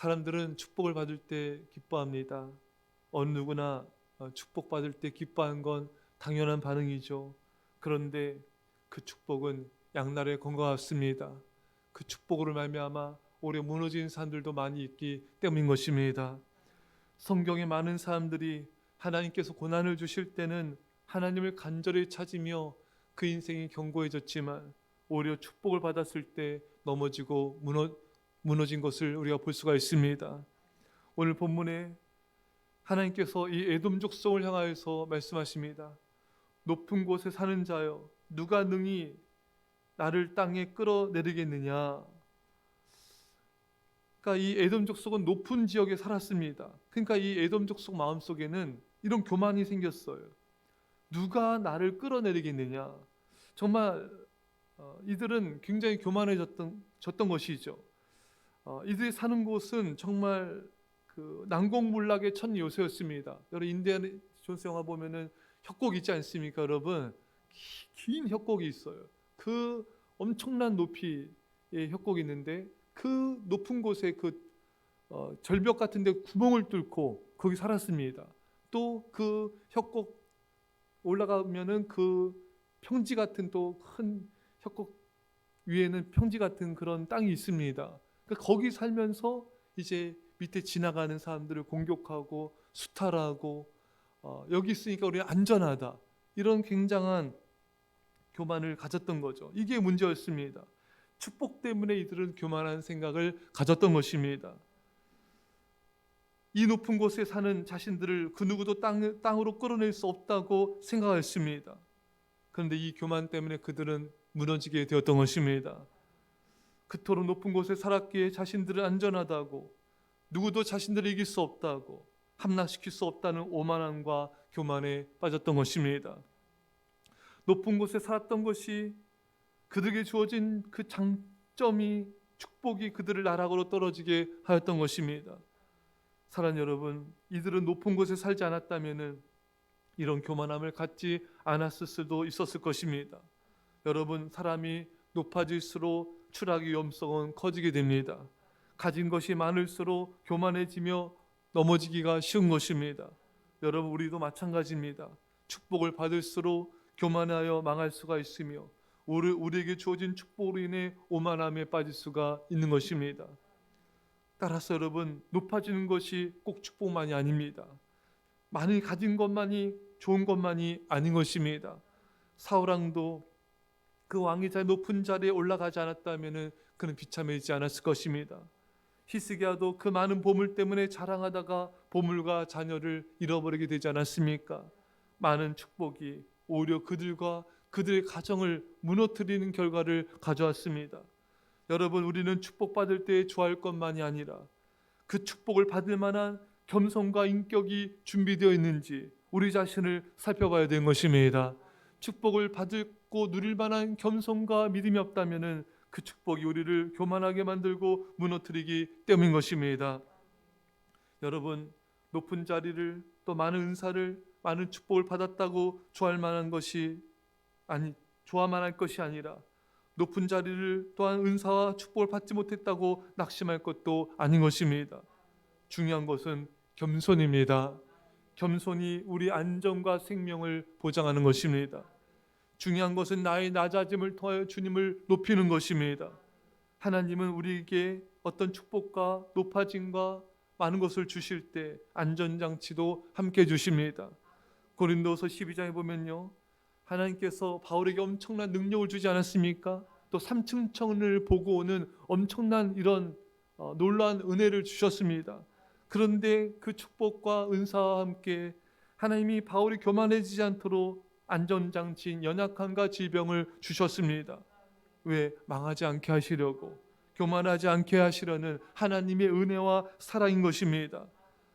사람들은 축복을 받을 때 기뻐합니다. 어느 누구나 축복받을 때 기뻐하는 건 당연한 반응이죠. 그런데 그 축복은 양날의 검과 같습니다. 그 축복으로 말미암아 오래 무너진 사람들도 많이 있기 때문인 것입니다. 성경에 많은 사람들이 하나님께서 고난을 주실 때는 하나님을 간절히 찾으며 그 인생이 견고해졌지만 오히려 축복을 받았을 때 넘어지고 무너진 것을 우리가 볼 수가 있습니다. 오늘 본문에 하나님께서 이 에돔 족속을 향하여서 말씀하십니다. 높은 곳에 사는 자여, 누가 능히 나를 땅에 끌어내리겠느냐. 그러니까 이 에돔 족속은 높은 지역에 살았습니다. 그러니까 이 에돔 족속 마음속에는 이런 교만이 생겼어요. 누가 나를 끌어내리겠느냐. 정말 이들은 굉장히 교만해졌던 것이죠. 이들이 사는 곳은 정말 그 난공불락의 첫 요새였습니다. 여러분 인디아나 존스 영화 보면은 협곡 있지 않습니까, 여러분? 긴 협곡이 있어요. 그 엄청난 높이의 협곡이 있는데 그 높은 곳에 그 절벽 같은데 구멍을 뚫고 거기 살았습니다. 또 그 협곡 올라가면은 그 평지 같은 또 큰 협곡 위에는 평지 같은 그런 땅이 있습니다. 그러니까 거기 살면서 이제 밑에 지나가는 사람들을 공격하고 수탈하고 여기 있으니까 우리 안전하다. 이런 굉장한 교만을 가졌던 거죠. 이게 문제였습니다. 축복 때문에 이들은 교만한 생각을 가졌던 것입니다. 이 높은 곳에 사는 자신들을 그 누구도 땅으로 끌어낼 수 없다고 생각했습니다. 그런데 이 교만 때문에 그들은 무너지게 되었던 것입니다. 그토록 높은 곳에 살았기에 자신들은 안전하다고, 누구도 자신들을 이길 수 없다고, 함락시킬 수 없다는 오만함과 교만에 빠졌던 것입니다. 높은 곳에 살았던 것이 그들에게 주어진 그 장점이, 축복이 그들을 나락으로 떨어지게 하였던 것입니다. 사랑하는 여러분, 이들은 높은 곳에 살지 않았다면 이런 교만함을 갖지 않았을 수도 있었을 것입니다. 여러분, 사람이 높아질수록 추락의 위험성은 커지게 됩니다. 가진 것이 많을수록 교만해지며 넘어지기가 쉬운 것입니다. 여러분, 우리도 마찬가지입니다. 축복을 받을수록 교만하여 망할 수가 있으며 우리에게 주어진 축복으로 인해 오만함에 빠질 수가 있는 것입니다. 따라서 여러분, 높아지는 것이 꼭 축복만이 아닙니다. 많이 가진 것만이 좋은 것만이 아닌 것입니다. 사울왕도 그 왕이 자 높은 자리에 올라가지 않았다면 그는 비참해지지 않았을 것입니다. 히스기야도 그 많은 보물 때문에 자랑하다가 보물과 자녀를 잃어버리게 되지 않았습니까? 많은 축복이 오히려 그들과 그들의 가정을 무너뜨리는 결과를 가져왔습니다. 여러분, 우리는 축복받을 때 좋아할 것만이 아니라 그 축복을 받을 만한 겸손과 인격이 준비되어 있는지 우리 자신을 살펴봐야 되는 것입니다. 축복을 받고 누릴 만한 겸손과 믿음이 없다면 그 축복이 우리를 교만하게 만들고 무너뜨리기 때문인 것입니다. 여러분, 높은 자리를 또 많은 은사를 많은 축복을 받았다고 좋아만 할 것이 아니라 높은 자리를 또한 은사와 축복을 받지 못했다고 낙심할 것도 아닌 것입니다. 중요한 것은 겸손입니다. 겸손이 우리 안전과 생명을 보장하는 것입니다. 중요한 것은 나의 낮아짐을 통하여 주님을 높이는 것입니다. 하나님은 우리에게 어떤 축복과 높아짐과 많은 것을 주실 때 안전장치도 함께 주십니다. 고린도서 12장에 보면요, 하나님께서 바울에게 엄청난 능력을 주지 않았습니까? 또 3층 천을 보고 오는 엄청난 이런 놀라운 은혜를 주셨습니다. 그런데 그 축복과 은사와 함께 하나님이 바울이 교만해지지 않도록 안전장치인 연약함과 질병을 주셨습니다. 왜? 망하지 않게 하시려고, 교만하지 않게 하시려는 하나님의 은혜와 사랑인 것입니다.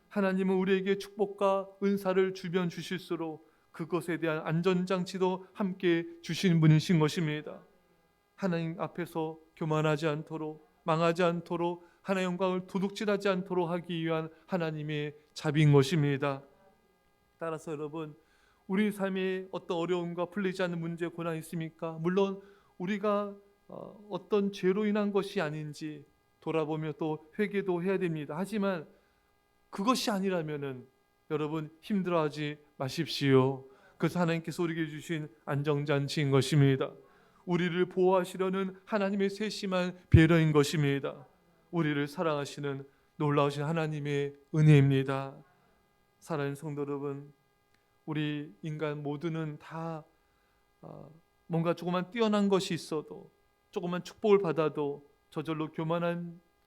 하나님은 우리에게 축복과 은사를 주면 주실수록 그것에 대한 안전장치도 함께 주신 분이신 것입니다. 하나님 앞에서 교만하지 않도록, 망하지 않도록, 하나님의 영광을 도둑질하지 않도록 하기 위한 하나님의 자비인 것입니다. 따라서 여러분, 우리 삶에 어떤 어려움과 풀리지 않는 문제, 고난이 있습니까? 물론 우리가 어떤 죄로 인한 것이 아닌지 돌아보며 또 회개도 해야 됩니다. 하지만 그것이 아니라면은 여러분 힘들어하지 마십시오. 그것은 하나님께서 우리에게 주신 안정잔치인 것입니다. 우리를 보호하시려는 하나님의 세심한 배려인 것입니다. 우리를 사랑하시는 놀라우신 하나님의 은혜입니다. 사랑하는 성도 여러분, 우리 인간 모두는 다 뭔가 조금만 뛰어난 것이 있어도, 조금만 축복을 받아도 저절로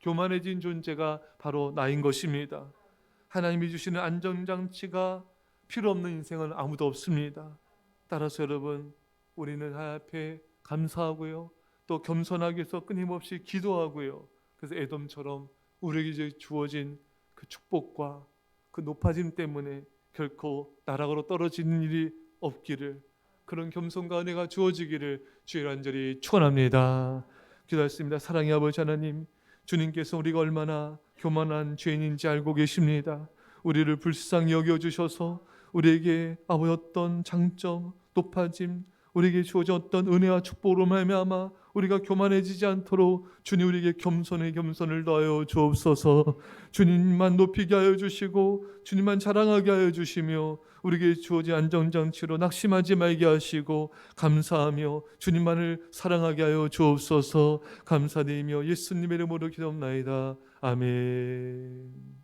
교만해진 존재가 바로 나인 것입니다. 하나님이 주시는 안전장치가 필요 없는 인생은 아무도 없습니다. 따라서 여러분, 우리는 하나님 앞에 감사하고요, 또 겸손하기 위해서 끊임없이 기도하고요, 그래서 에돔처럼 우리에게 주어진 그 축복과 그 높아짐 때문에 결코 나락으로 떨어지는 일이 없기를, 그런 겸손과 은혜가 주어지기를 주의 간절히 축원합니다. 기도하겠습니다. 사랑의 아버지 하나님, 주님께서 우리가 얼마나 교만한 죄인인지 알고 계십니다. 우리를 불쌍히 여겨주셔서 우리에게 어떤 장점, 높아짐, 우리에게 주어졌던 은혜와 축복으로 말미암아 우리가 교만해지지 않도록 주님 우리에게 겸손을 더하여 주옵소서. 주님만 높이게 하여 주시고 주님만 자랑하게 하여 주시며 우리에게 주어진 안정장치로 낙심하지 말게 하시고 감사하며 주님만을 사랑하게 하여 주옵소서. 감사드리며 예수님의 이름으로 기도합나이다. 아멘.